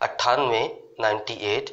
98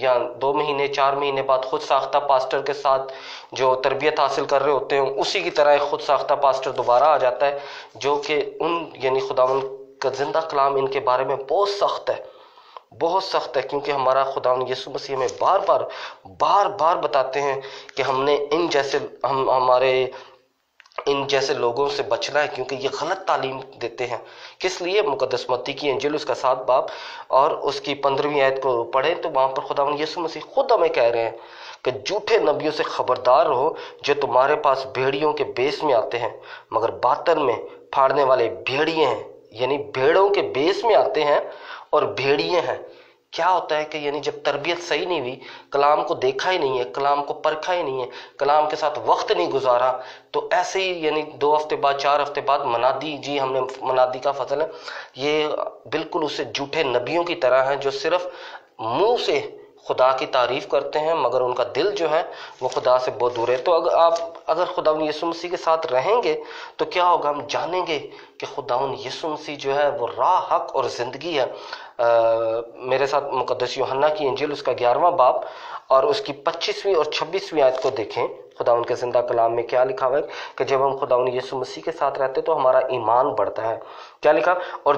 یا 2 مہینے 4 مہینے بعد خود ساختہ پاسٹر کے ساتھ جو تربیت حاصل کر رہے ہوتے ہیں اسی کی طرح ایک خود ساختہ پاسٹر دوبارہ آ جاتا ہے جو کہ یعنی خداوند کا زندہ کلام ان کے بارے میں بہت سخت ہے، بہت سخت ہے، کیونکہ ہمارا خداوند یسوع مسیح ہمیں بار بار بتاتے ہیں کہ ہم نے ان جیسے لوگوں سے بچنا ہے، کیونکہ یہ غلط تعلیم دیتے ہیں۔ کس لیے؟ مقدس متی کی انجیل اس کا 7 باب اور اس کی 15ویں آیت کو پڑھیں تو وہاں پر خداوند یسوع مسیح خود ہمیں کہہ رہے ہیں کہ جھوٹے نبیوں سے خبردار رہو جو تمہارے پاس بھیڑیوں کے بیس میں آتے ہیں مگر باطن میں پھاڑنے والے بھیڑیے ہیں، یعنی بھیڑوں کے بیس میں آتے ہیں اور بھیڑیے ہیں۔ کیا ہوتا ہے کہ یعنی جب تربیت صحیح نہیں ہوئی، کلام کو دیکھا ہی نہیں ہے، کلام کو پرکھا ہی نہیں ہے، کلام کے ساتھ وقت نہیں گزارا، تو ایسے ہی یعنی 2 ہفتے بعد 4 ہفتے بعد منادی، جی ہم نے منادی کا فضل ہے، یہ بالکل اسے جھوٹے نبیوں کی طرح ہیں جو صرف منہ سے خدا کی تعریف کرتے ہیں مگر ان کا دل جو ہے وہ خدا سے بہت دور ہے۔ تو اگر خداوند یسوع مسیح کے ساتھ رہیں گے تو کیا ہوگا؟ ہم جانیں گے کہ خداوند یسوع مسیح جو ہے وہ راہ، حق اور زندگی ہے۔ میرے ساتھ مقدس یوحنا کی انجیل اس کا 11واں باب اور اس کی 25ویں اور 26ویں آیت کو دیکھیں۔ خداوند کے زندہ کلام میں کیا لکھا ہوا ہے کہ جب ہم خداوند یسوع مسیح کے ساتھ رہتے تو ہمارا ایمان بڑھتا ہے۔ کیا لکھا؟ اور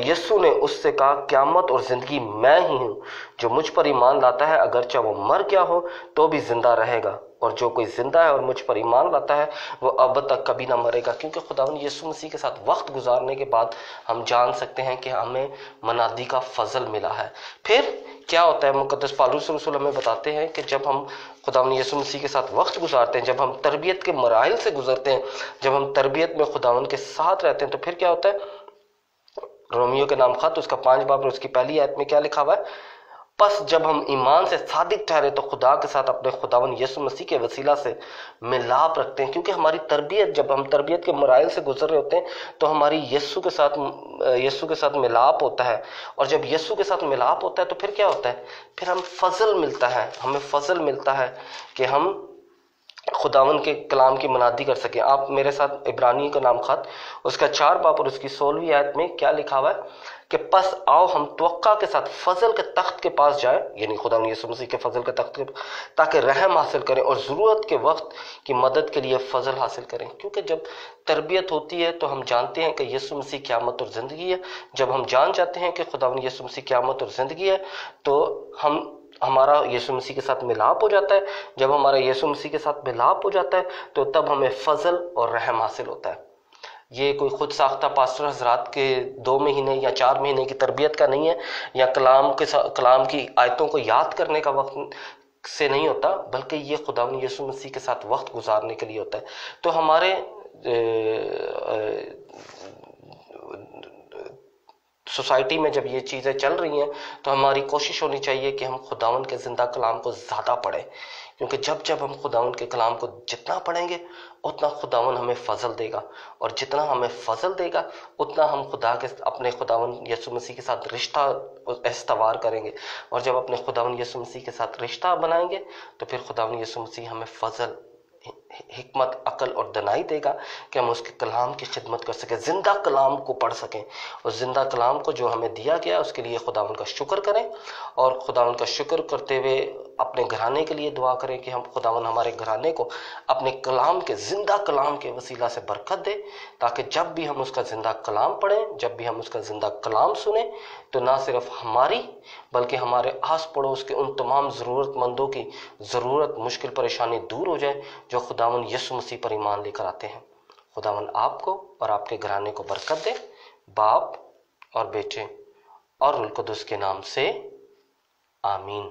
یسوع نے اس سے کہا، قیامت اور زندگی میں ہی ہوں، جو مجھ پر ایمان لاتا ہے اگرچہ وہ مر گیا ہو تو بھی زندہ رہے گا، اور جو کوئی زندہ ہے اور مجھ پر ایمان لاتا ہے وہ اب تک کبھی نہ مرے گا۔ کیونکہ خداوند یسوع مسیح کے ساتھ وقت گزارنے کے بعد ہم جان سکتے ہیں کہ ہمیں منادی کا فضل ملا ہے۔ پھر کیا ہوتا ہے؟ مقدس پالوس رسول ہمیں بتاتے ہیں کہ جب ہم خداوند یسوع مسیح کے ساتھ وقت گزارتے ہیں، جب ہم تربیت کے مراحل سے گزرتے ہیں، جب ہم تربیت میں خداوند کے ساتھ رہتے ہیں، تو پھر کیا ہوتا ہے؟ رومیو کے نام خط اس کا 5 باب اور اس کی پہلی آیت میں کیا لکھا ہوا ہے؟ پس جب ہم ایمان سے صادق ٹھہرے تو خدا کے ساتھ اپنے خداوند یسوع مسیح کے وسیلہ سے ملاپ رکھتے ہیں۔ کیونکہ ہماری تربیت، جب ہم تربیت کے مراحل سے گزر رہے ہوتے ہیں تو ہماری یسوع کے ساتھ ملاپ ہوتا ہے، اور جب یسوع کے ساتھ ملاپ ہوتا ہے تو پھر کیا ہوتا ہے؟ پھر ہمیں فضل ملتا ہے کہ ہم خداوند کے کلام کی منادی کر سکیں۔ آپ میرے ساتھ عبرانی کا نام خط اس کا 4 باب اور اس کی 16ویں آیت میں کیا لکھا ہوا ہے کہ پس آؤ ہم توقع کے ساتھ فضل کے تخت کے پاس جائیں، یعنی خداوند یسوع مسیح کے فضل کے تخت کے، تاکہ رحم حاصل کریں اور ضرورت کے وقت کی مدد کے لیے فضل حاصل کریں۔ کیونکہ جب تربیت ہوتی ہے تو ہم جانتے ہیں کہ یسوع مسیح قیامت اور زندگی ہے۔ جب ہم جان جاتے ہیں کہ خداوند یسوع مسیح قیامت اور زندگی ہے تو ہمارا یسوع مسیح کے ساتھ ملاپ ہو جاتا ہے۔ جب ہمارا یسوع مسیح کے ساتھ ملاپ ہو جاتا ہے تو تب ہمیں فضل اور رحم حاصل ہوتا ہے۔ یہ کوئی خود ساختہ پاسٹر حضرات کے 2 مہینے یا 4 مہینے کی تربیت کا نہیں ہے، یا کلام کی آیتوں کو یاد کرنے کا وقت سے نہیں ہوتا، بلکہ یہ خداوند یسوع مسیح کے ساتھ وقت گزارنے کے لیے ہوتا ہے۔ تو ہمارے سوسائٹی میں جب یہ چیزیں چل رہی ہیں تو ہماری کوشش ہونی چاہیے کہ ہم خداوند کے زندہ کلام کو زیادہ پڑھیں، کیونکہ جب ہم خداوند کے کلام کو جتنا پڑھیں گے اتنا خداوند ہمیں فضل دے گا، اور جتنا ہمیں فضل دے گا اتنا ہم اپنے خداوند یسوع مسیح کے ساتھ رشتہ استوار کریں گے، اور جب اپنے خداوند یسوع مسیح کے ساتھ رشتہ بنائیں گے تو پھر خداوند یسوع مسیح ہمیں فضل، حکمت، عقل اور دانائی دے گا کہ ہم اس کے کلام کی خدمت کر سکیں، زندہ کلام کو پڑھ سکیں، اور زندہ کلام کو جو ہمیں دیا گیا اس کے لیے خداوند کا شکر کریں، اور خداوند کا شکر کرتے ہوئے اپنے گھرانے کے لیے دعا کریں کہ ہم خداوند ہمارے گھرانے کو اپنے کلام کے، زندہ کلام کے وسیلہ سے برکت دے، تاکہ جب بھی ہم اس کا زندہ کلام پڑھیں، جب بھی ہم اس کا زندہ کلام سنیں تو نہ صرف ہماری بلکہ ہمارے آس پڑوس کے ان تمام ضرورت مندوں کی ضرورت، مشکل پریشانی دور ہو جائے جو خداوند یسوع مسیح پر ایمان لے کر آتے ہیں۔ خداوند آپ کو اور آپ کے گھرانے کو برکت دے، باپ اور بیٹے اور روح القدس کے نام سے آمین۔